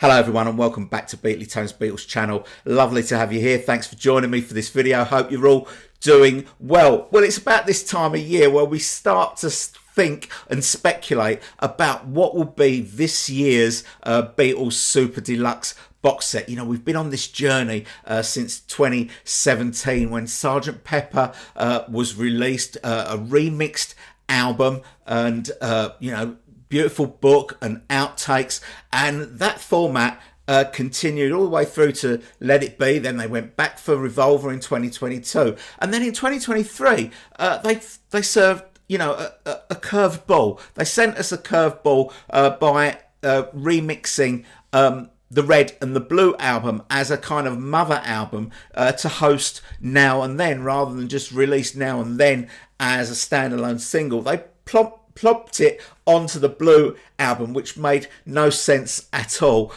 Hello everyone and welcome back to Beatly Tones Beatles channel. Lovely to have you here. Thanks for joining me for this video. Hope you're all doing well. Well, it's about this time of year where we start to think and speculate about what will be this year's Beatles Super Deluxe box set. You know, we've been on this journey since 2017 when Sgt. Pepper was released, a remixed album, and you know, beautiful book and outtakes, and that format continued all the way through to Let It Be. Then they went back for Revolver in 2022, and then in 2023 they served, you know, a curved ball. They sent us a curved ball by remixing the Red and the Blue album as a kind of mother album to host Now and Then, rather than just release Now and Then as a standalone single. They plopped it onto the Blue album, which made no sense at all.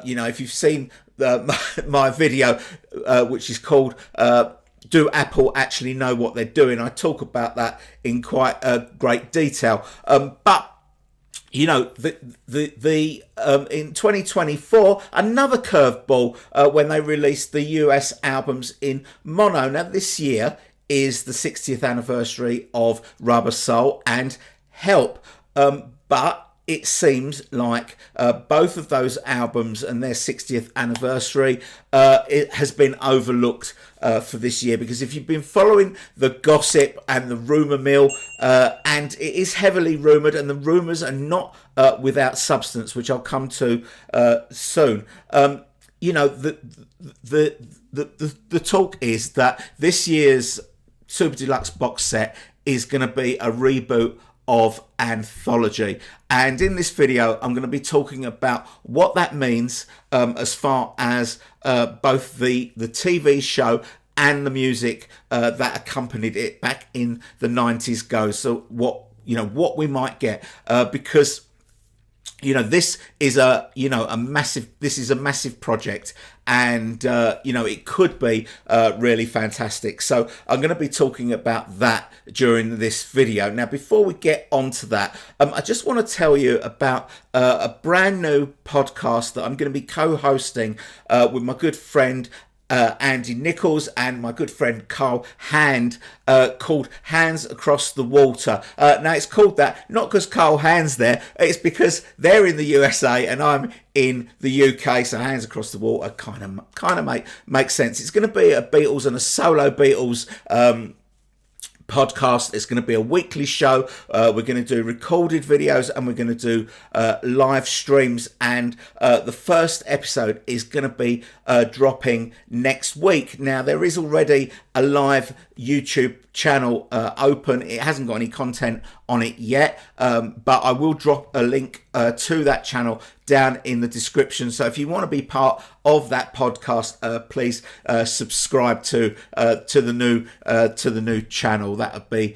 You know, if you've seen my video, which is called Do Apple Actually Know What They're Doing, I talk about that in quite great detail. But you know, in 2024, another curveball when they released the US albums in mono. Now, this year is the 60th anniversary of Rubber Soul and Help, but it seems like both of those albums and their 60th anniversary it has been overlooked for this year, because if you've been following the gossip and the rumour mill, and it is heavily rumoured, and the rumours are not without substance, which I'll come to soon. You know, the talk is that this year's Super Deluxe box set is going to be a reboot of Anthology, and in this video I'm going to be talking about what that means as far as both the TV show and the music that accompanied it back in the 90s goes. So what we might get, because you know, this is a massive project, and you know, it could be really fantastic. So I'm going to be talking about that during this video. Now, before we get onto that, I just want to tell you about a brand new podcast that I'm going to be co-hosting with my good friend Andy Nichols and my good friend Carl Hand, called Hands Across the Water. Now, it's called that not because Carl Hand's there, it's because they're in the USA and I'm in the UK, so Hands Across the Water kind of makes sense. It's going to be a Beatles and a solo Beatles podcast. It's going to be a weekly show. We're going to do recorded videos and we're going to do live streams, and the first episode is going to be dropping next week. Now, there is already a live YouTube channel open. It hasn't got any content on it yet, but I will drop a link to that channel down in the description. So if you want to be part of that podcast, please subscribe to the new channel. That would be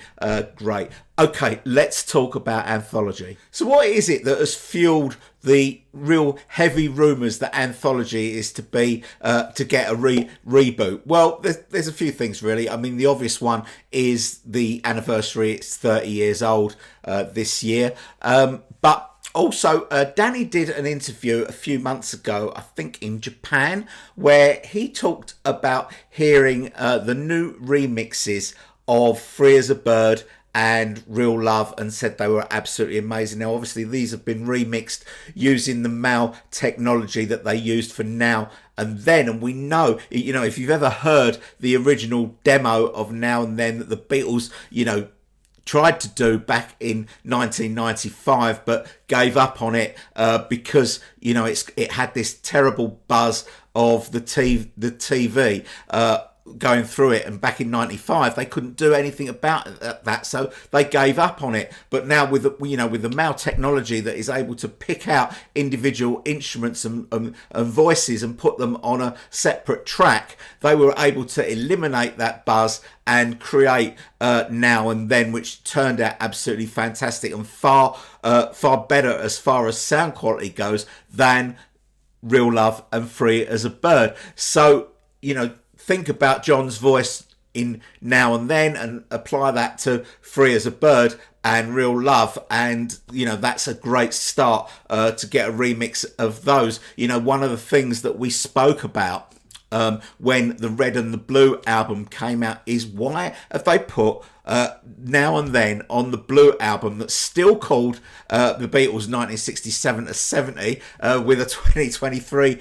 great. Okay, let's talk about Anthology. So what is it that has fueled the real heavy rumours that Anthology is to be to get a reboot? Well, there's a few things really. I mean, the obvious one is the anniversary. It's 30 years old this year, but also, Danny did an interview a few months ago, I think in Japan, where he talked about hearing the new remixes of Free as a Bird and Real Love, and said they were absolutely amazing. Now, obviously, these have been remixed using the MAL technology that they used for Now and Then, and we know, you know, if you've ever heard the original demo of Now and Then that the Beatles, you know, tried to do back in 1995 but gave up on it because, you know, it had this terrible buzz of the TV going through it, and back in 95 they couldn't do anything about that, so they gave up on it. But now with the MAL technology that is able to pick out individual instruments and voices and put them on a separate track, they were able to eliminate that buzz and create Now and Then, which turned out absolutely fantastic and far better as far as sound quality goes than Real Love and Free as a Bird. So, you know, think about John's voice in Now and Then and apply that to Free as a Bird. and Real Love, and that's a great start to get a remix of those. One of the things that we spoke about when the Red and the Blue album came out is, why have they put Now and Then on the Blue album that's still called the Beatles 1967 to 70 with a 2023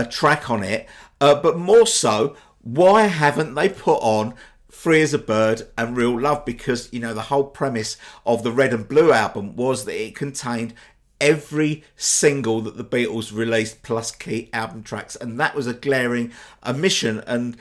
track on it, but more so, why haven't they put on Free as a Bird and Real Love? Because the whole premise of the Red and Blue album was that it contained every single that the Beatles released plus key album tracks, and that was a glaring omission. And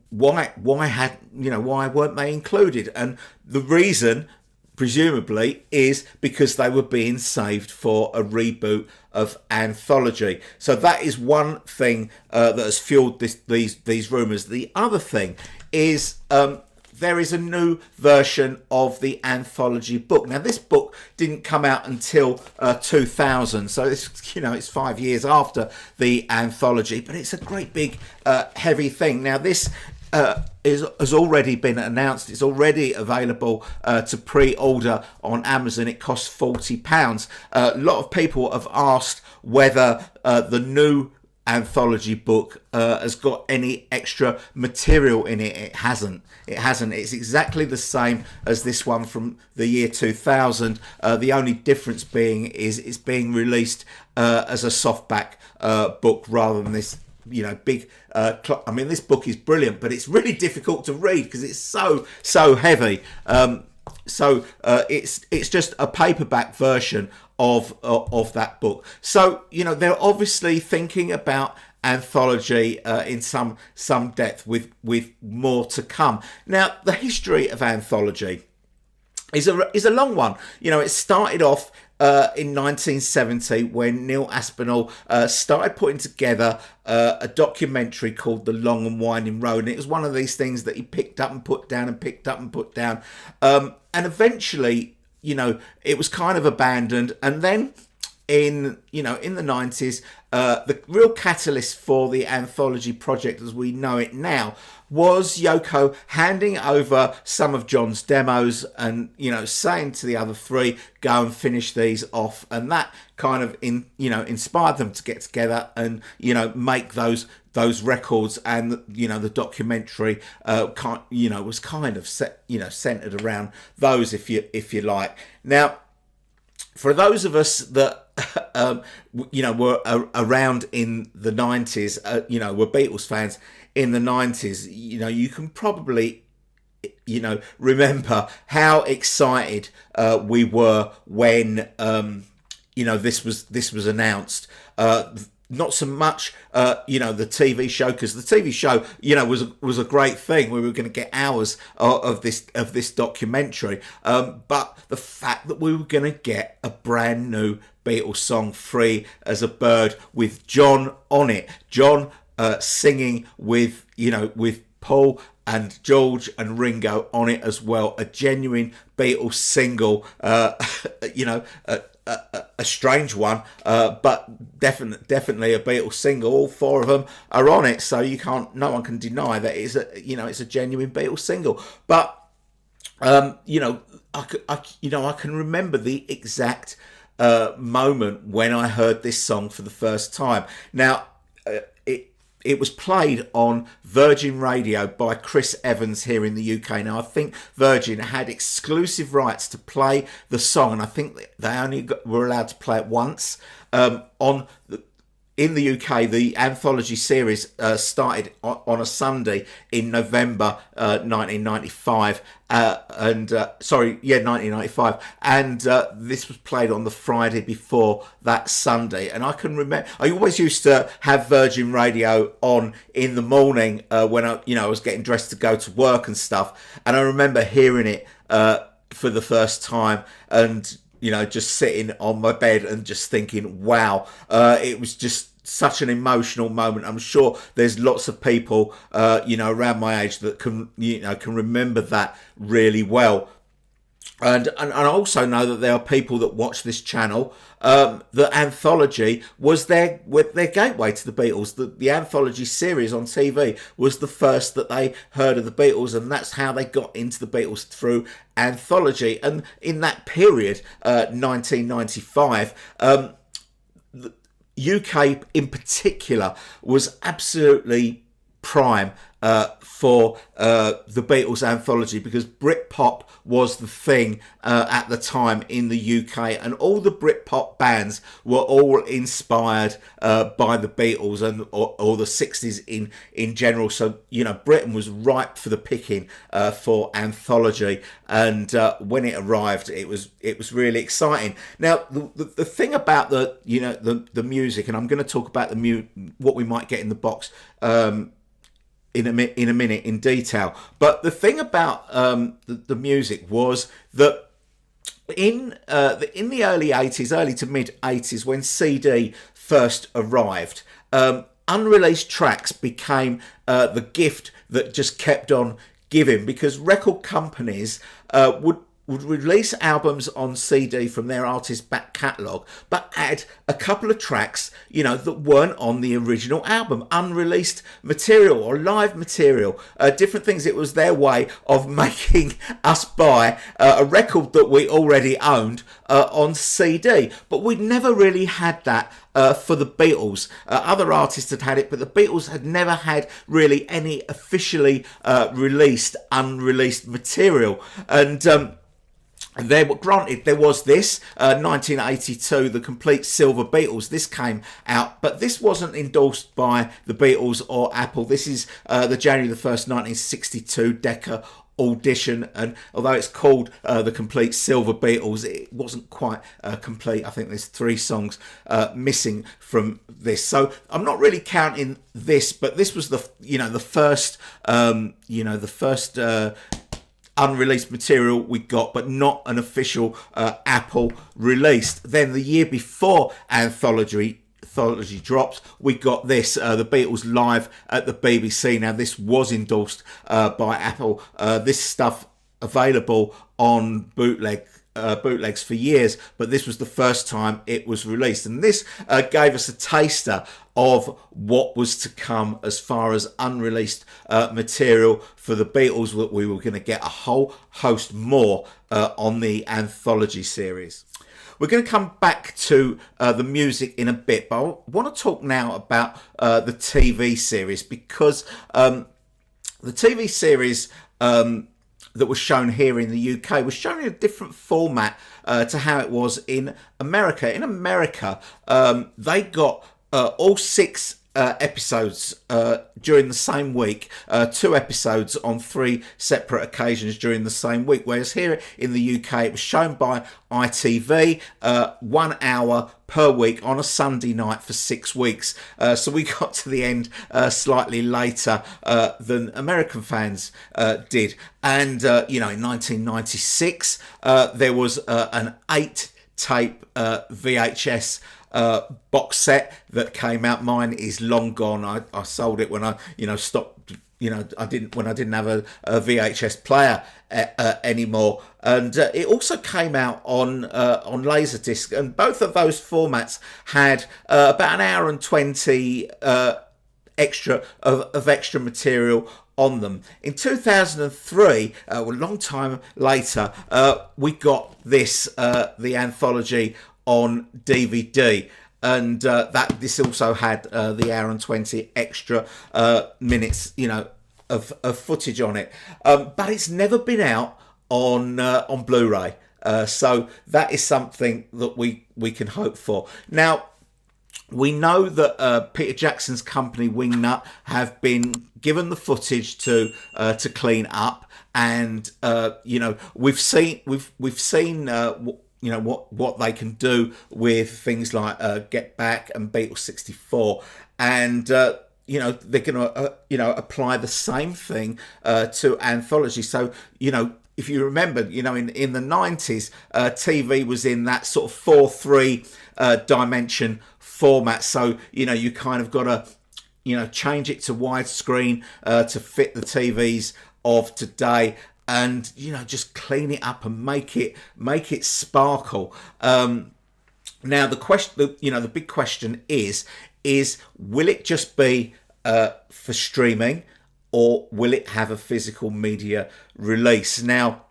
why weren't they included? And the reason, presumably, is because they were being saved for a reboot of Anthology. So that is one thing that has fueled these rumours. The other thing is there is a new version of the Anthology book. Now, this book didn't come out until 2000, so it's 5 years after the Anthology, but it's a great big heavy thing. Now, this has already been announced. It's already available to pre-order on Amazon. It costs £40. A lot of people have asked whether the new Anthology book has got any extra material in it. It hasn't. It's exactly the same as this one from the year 2000. The only difference being is it's being released as a softback book rather than this big this book is brilliant, but it's really difficult to read because it's so heavy. So it's just a paperback version of that book. So they're obviously thinking about Anthology in some depth, with more to come. Now, the history of Anthology is a long one. It started off in 1970 when Neil Aspinall started putting together a documentary called The Long and Winding Road, and it was one of these things that he picked up and put down and picked up and put down, and eventually it was kind of abandoned. And then in the 90s, the real catalyst for the Anthology project as we know it now was Yoko handing over some of John's demos and saying to the other three, go and finish these off, and that kind of inspired them to get together and make those records. And the documentary was kind of centered around those, if you like. Now, for those of us that were around in the 90s, were Beatles fans in the 90s, you can probably remember how excited we were when this was announced. Not so much the TV show, because the TV show was a great thing. We were going to get hours of this documentary, but the fact that we were going to get a brand new Beatles song, Free as a Bird, with John on it, John singing with Paul and George and Ringo on it as well, a genuine Beatles single, a strange one, but definitely a Beatles single. All four of them are on it, so no one can deny that it's a genuine Beatles single. But I can remember the exact moment when I heard this song for the first time. Now, it was played on Virgin Radio by Chris Evans here in the UK. Now, I think Virgin had exclusive rights to play the song, and I think they only were allowed to play it once. In the UK, the Anthology series started on a Sunday in November 1995, 1995, and this was played on the Friday before that Sunday. And I can remember, I always used to have Virgin Radio on in the morning when I was getting dressed to go to work and stuff, and I remember hearing it for the first time, and just sitting on my bed and just thinking, wow, it was just such an emotional moment. I'm sure there's lots of people, around my age that can remember that really well. And I also know that there are people that watch this channel. The Anthology was their gateway to the Beatles. The Anthology series on TV was the first that they heard of the Beatles, and that's how they got into the Beatles, through Anthology. And in that period, 1995, the UK in particular was absolutely prime for the Beatles Anthology, because Britpop was the thing at the time in the UK, and all the Britpop bands were all inspired by the Beatles and or the 60s in general. So, you know, Britain was ripe for the picking for Anthology, and when it arrived, it was really exciting. Now, the thing about the music, and I'm going to talk about what we might get in the box in a minute in detail. But the thing about the music was that in the early 80s, early to mid 80s, when CD first arrived, unreleased tracks became the gift that just kept on giving, because record companies would release albums on CD from their artist's back catalogue, but add a couple of tracks, you know, that weren't on the original album, unreleased material or live material, different things. It was their way of making us buy a record that we already owned on CD. But we'd never really had that for the Beatles. Other artists had had it, but the Beatles had never had really any officially released, unreleased material. And granted, there was this 1982, the complete Silver Beatles. This came out, but this wasn't endorsed by the Beatles or Apple. This is the January the 1st, 1962 Decca audition, and although it's called the complete Silver Beatles, it wasn't quite complete. I think there's 3 songs missing from this, so I'm not really counting this. But this was the first unreleased material we got, but not an official Apple released. Then the year before Anthology dropped, we got this, the Beatles live at the BBC. Now, this was endorsed by Apple. This stuff available on bootlegs for years, but this was the first time it was released, and this gave us a taster of what was to come as far as unreleased material for the Beatles. That we were going to get a whole host more on the Anthology series. We're going to come back to the music in a bit, but I want to talk now about the TV series, because the TV series that was shown here in the UK was shown in a different format to how it was in America. In America, they got all 6 episodes during the same week, 2 episodes on 3 separate occasions during the same week, whereas here in the UK it was shown by ITV, 1 hour per week on a Sunday night for 6 weeks. So we got to the end slightly later than American fans did. And in 1996 there was an 8-tape VHS box set that came out. Mine is long gone. I sold it when I stopped. I didn't have a VHS player anymore. And it also came out on Laserdisc, and both of those formats had about an hour and 20 extra material on them. In 2003, a long time later, we got this, the Anthology on DVD, and this also had the hour and 20 extra minutes, of footage on it. But it's never been out on Blu-ray, so that is something that we can hope for. Now, we know that Peter Jackson's company Wingnut have been given the footage to clean up, and we've seen what they can do with things like Get Back and Beatles 64, and they're going to apply the same thing to Anthology. So if you remember, in the 90s, TV was in that sort of 4:3 dimension format. So you kind of got to change it to widescreen to fit the TVs of today. and just clean it up and make it sparkle. Now the question, the big question is will it just be for streaming, or will it have a physical media release? Now,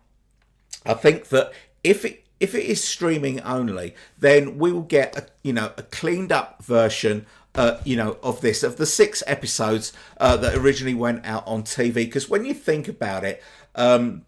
I think that if it is streaming only, then we will get a cleaned up version of the 6 episodes that originally went out on TV. Because when you think about it, even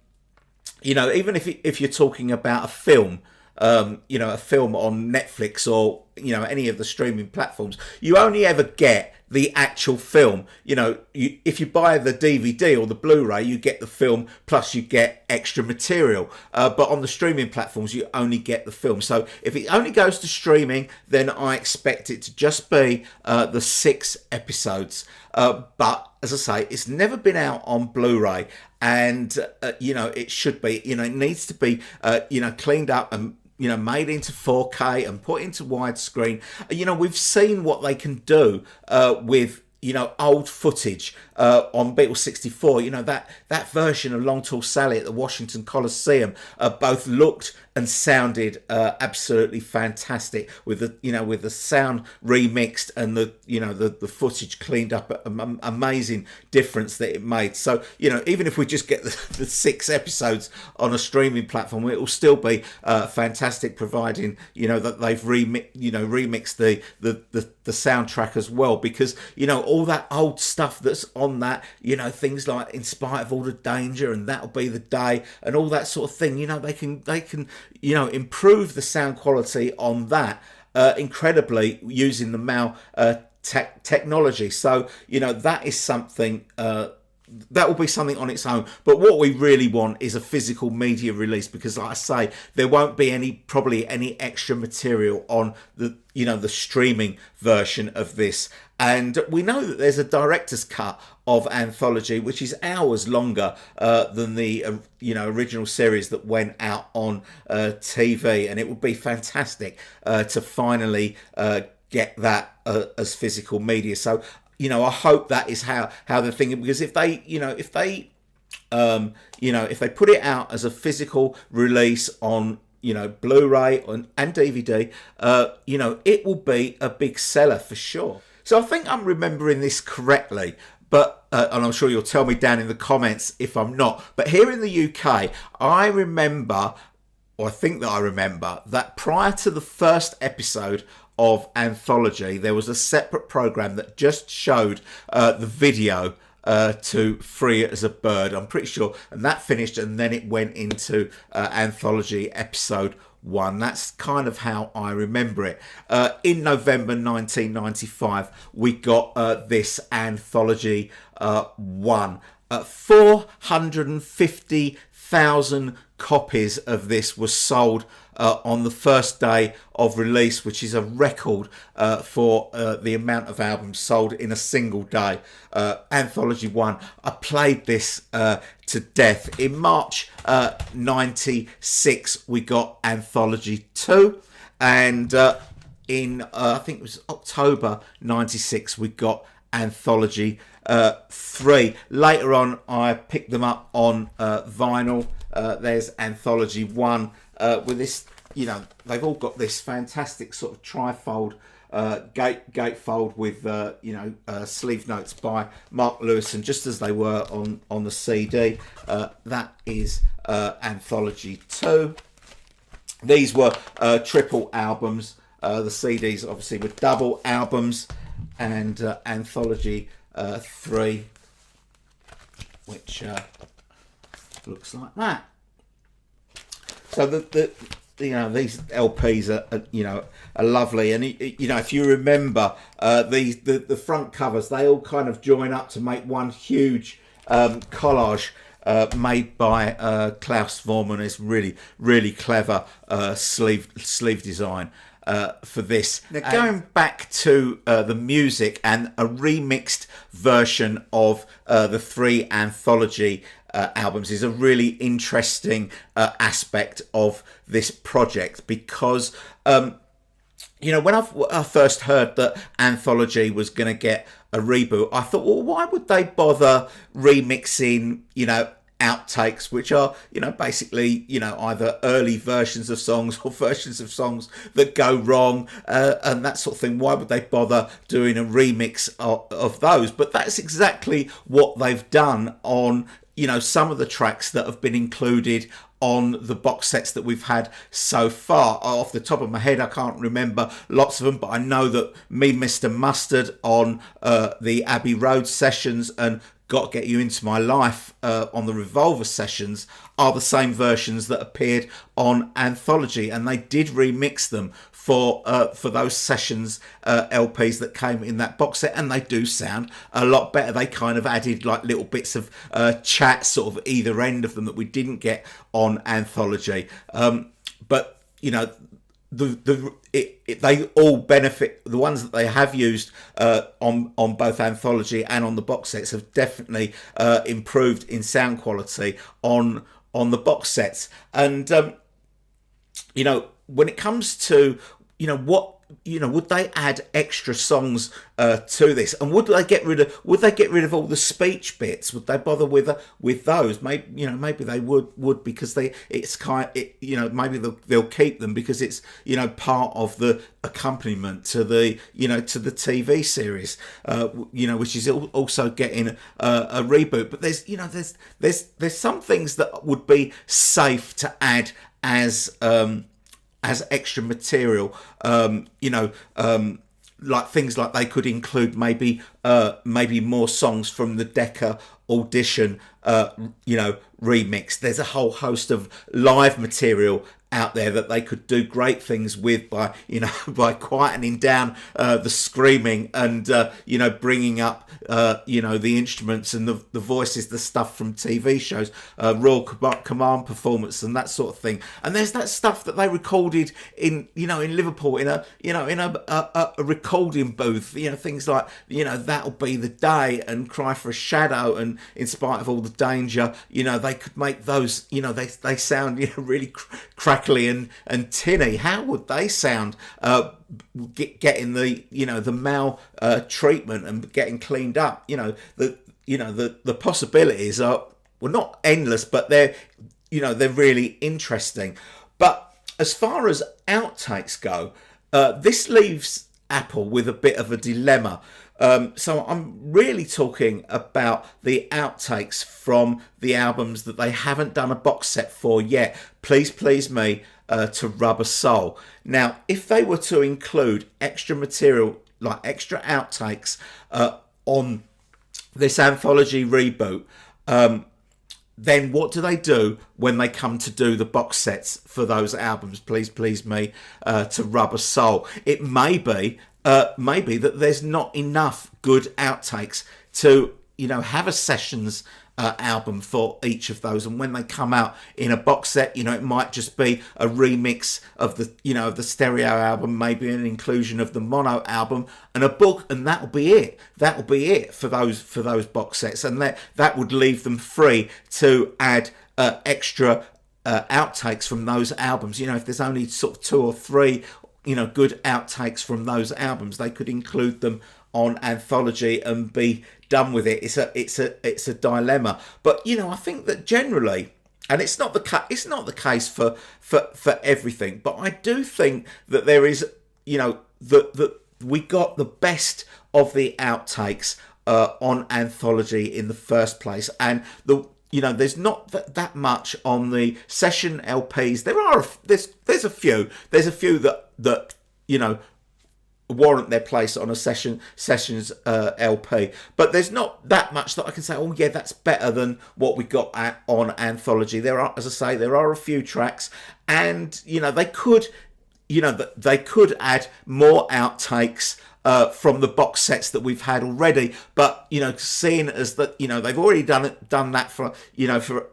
if you're talking about a film, a film on Netflix or any of the streaming platforms, you only ever get the actual film. If you buy the DVD or the Blu-ray, you get the film plus you get extra material. But on the streaming platforms, you only get the film. So if it only goes to streaming, then I expect it to just be the 6 episodes. But as I say, it's never been out on Blu-ray, and it should be. It needs to be cleaned up and made into 4K and put into widescreen. We've seen what they can do with old footage on Beatles 64. That version of Long Tall Sally at the Washington Coliseum both looked and sounded absolutely fantastic, with the sound remixed and the footage cleaned up. Amazing difference that it made. So even if we just get the 6 episodes on a streaming platform, it will still be fantastic, providing that they've remixed the soundtrack as well, because all that old stuff that's on that, things like In Spite of All the Danger and That'll Be the Day and all that sort of thing, they can improve the sound quality on that incredibly using the MAL technology. So that is something that will be something on its own. But what we really want is a physical media release, because like I say, there won't be probably any extra material on the streaming version of this. And we know that there's a director's cut of Anthology, which is hours longer than the original series that went out on TV, and it would be fantastic to finally get that as physical media. So I hope that is how they're thinking, because if they put it out as a physical release on Blu-ray and DVD, it will be a big seller for sure. So I think I'm remembering this correctly, but and I'm sure you'll tell me down in the comments if I'm not. But here in the UK, I remember, or I think that I remember, that prior to the first episode of Anthology, there was a separate program that just showed the video to Free as a Bird, I'm pretty sure, and that finished, and then it went into Anthology episode 1. That's kind of how I remember it. In November 1995, we got this Anthology 1. 450,000 copies of this were sold on the first day of release, which is a record for the amount of albums sold in a single day. Anthology 1, I played this to death. In March 96, we got Anthology 2, and in I think it was October 96, we got Anthology 3. Later on, I picked them up on vinyl. There's Anthology 1 with this, they've all got this fantastic sort of trifold gatefold with sleeve notes by Mark Lewis, and just as they were on the CD. That is Anthology 2. These were triple albums. The CDs obviously were double albums, and Anthology 3, which looks like that. So these LPs are lovely, and if you remember the front covers, they all kind of join up to make one huge collage made by Klaus Vormann. It's really clever sleeve design for this. Now, going back to the music and a remixed version of the 3 Anthology albums is a really interesting aspect of this project, because when I first heard that Anthology was going to get a reboot, I thought, well, why would they bother remixing outtakes, which are, basically, either early versions of songs or versions of songs that go wrong, and that sort of thing. Why would they bother doing a remix of those? But that's exactly what they've done on, some of the tracks that have been included on the box sets that we've had so far. Off the top of my head, I can't remember lots of them, but I know that Me, Mr. Mustard on the Abbey Road sessions and Got to Get You Into My Life on the Revolver sessions are the same versions that appeared on Anthology, and they did remix them for those sessions LPs that came in that box set, and they do sound a lot better. They kind of added like little bits of chat sort of either end of them that we didn't get on Anthology, but they all benefit. The ones that they have used on both Anthology and on the box sets have definitely improved in sound quality on the box sets. And when it comes to what would they add extra songs to this, and would they get rid of all the speech bits? Would they bother with those? Maybe they would because maybe they'll keep them because it's part of the accompaniment to the to the TV series, which is also getting a reboot. But there's some things that would be safe to add as extra material, like things like they could include maybe more songs from the Decca audition, remix. There's a whole host of live material out there that they could do great things with by quietening down the screaming and bringing up the instruments and the voices, the stuff from TV shows, Royal Command performance and that sort of thing. And there's that stuff that they recorded in Liverpool in a recording booth, things like That'll Be the Day and Cry for a Shadow, and In Spite of All the Danger, they could make those, they sound really crackly and tinny. How would they sound getting the mal treatment and getting cleaned up? The possibilities are, well, not endless, but they're really interesting. But as far as outtakes go, this leaves Apple with a bit of a dilemma. So I'm really talking about the outtakes from the albums that they haven't done a box set for yet. Please Please Me to Rubber Soul. Now, if they were to include extra material, like extra outtakes on this Anthology Reboot, then what do they do when they come to do the box sets for those albums, Please Please Me to Rubber Soul? It may be that there's not enough good outtakes to have a sessions album for each of those, and when they come out in a box set, it might just be a remix of the stereo album, maybe an inclusion of the mono album and a book, and that'll be it for those box sets, and that would leave them free to add extra outtakes from those albums. If there's only sort of 2 or 3 good outtakes from those albums, they could include them on Anthology and be done with it. It's a dilemma, but I think that generally, and it's not the case for everything, but I do think that there is that we got the best of the outtakes on Anthology in the first place, and there's not that much on the session LPs. There's a few that warrant their place on a sessions LP, but there's not that much that I can say, oh yeah, that's better than what we got on Anthology. There are, as I say, a few tracks, and they could add more outtakes from the box sets that we've had already, but seeing as that they've already done that for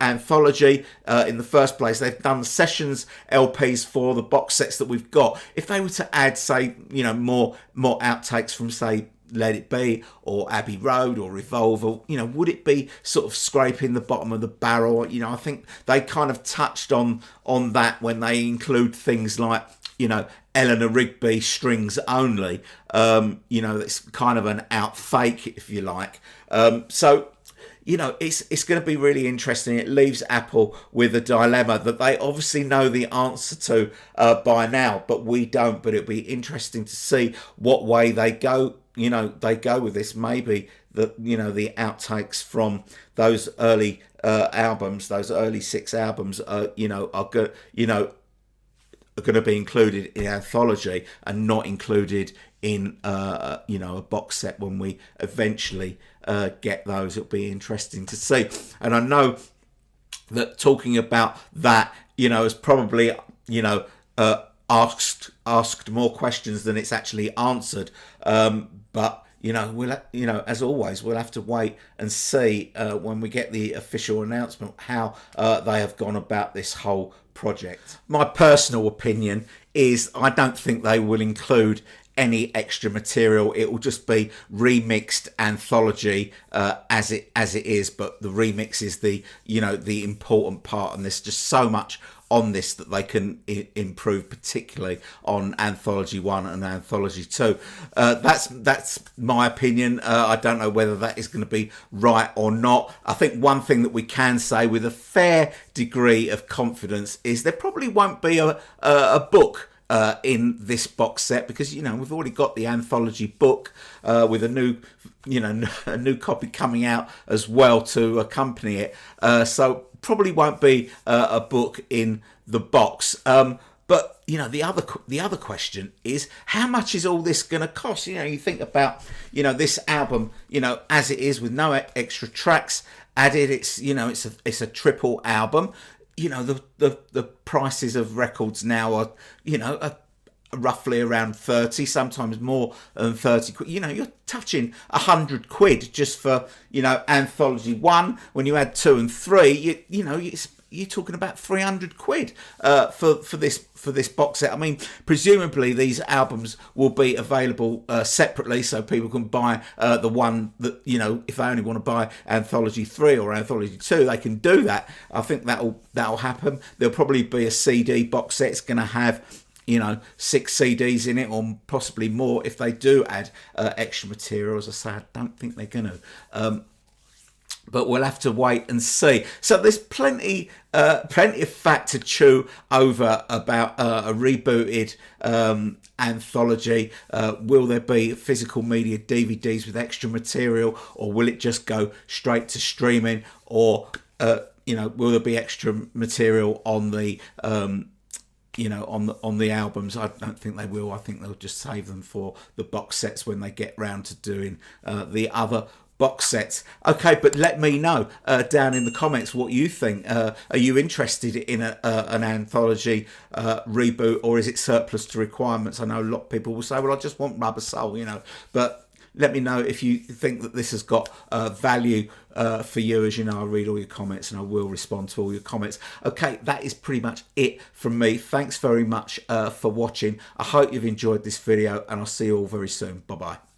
Anthology in the first place, they've done the sessions LPs for the box sets that we've got. If they were to add, say, more outtakes from, say, Let It Be or Abbey Road or Revolver, would it be sort of scraping the bottom of the barrel? I think they kind of touched on that when they include things like Eleanor Rigby strings only. It's kind of an out fake, if you like. So you know, it's going to be really interesting. It leaves Apple with a dilemma that they obviously know the answer to by now, but we don't. But it'll be interesting to see what way they go. You know, they go with this. Maybe the the outtakes from those early albums, those early 6 albums, are good. Are going to be included in Anthology and not included in a box set when we eventually get those. It'll be interesting to see. And I know that talking about that, is probably asked more questions than it's actually answered. But we'll as always, we'll have to wait and see when we get the official announcement how they have gone about this whole project. My personal opinion is I don't think they will include any extra material. It will just be remixed Anthology as it is, but the remix is the the important part, and there's just so much on this that they can improve, particularly on Anthology 1 and Anthology 2. That's my opinion. I don't know whether that is going to be right or not. I think one thing that we can say with a fair degree of confidence is there probably won't be a book in this box set, because we've already got the Anthology book with a new a new copy coming out as well to accompany it. So probably won't be a book in the box. But the other question is, how much is all this going to cost? You think about this album as it is with no extra tracks added. It's a triple album. The prices of records now are are roughly around 30, sometimes more than 30 quid. You're touching 100 quid just for Anthology 1. When you add 2 and 3, you're talking about 300 quid for this box set. I mean, presumably these albums will be available separately, so people can buy the one that if they only want to buy Anthology 3 or Anthology 2, they can do that. I think that'll happen. There'll probably be a CD box set. It's going to have 6 CDs in it, or possibly more if they do add extra material. As I say, I don't think they're going to. But we'll have to wait and see. So there's plenty of fat to chew over about a rebooted Anthology. Will there be physical media DVDs with extra material, or will it just go straight to streaming, or will there be extra material on the on the albums? I don't think they will. I think they'll just save them for the box sets when they get round to doing the other box sets. Okay, but let me know down in the comments what you think. Are you interested in an Anthology reboot, or is it surplus to requirements? I know a lot of people will say, well, I just want Rubber Soul, but let me know if you think that this has got value for you. As you know, I read all your comments and I will respond to all your comments. Okay, that is pretty much it from me. Thanks very much for watching. I hope you've enjoyed this video, and I'll see you all very soon. Bye bye.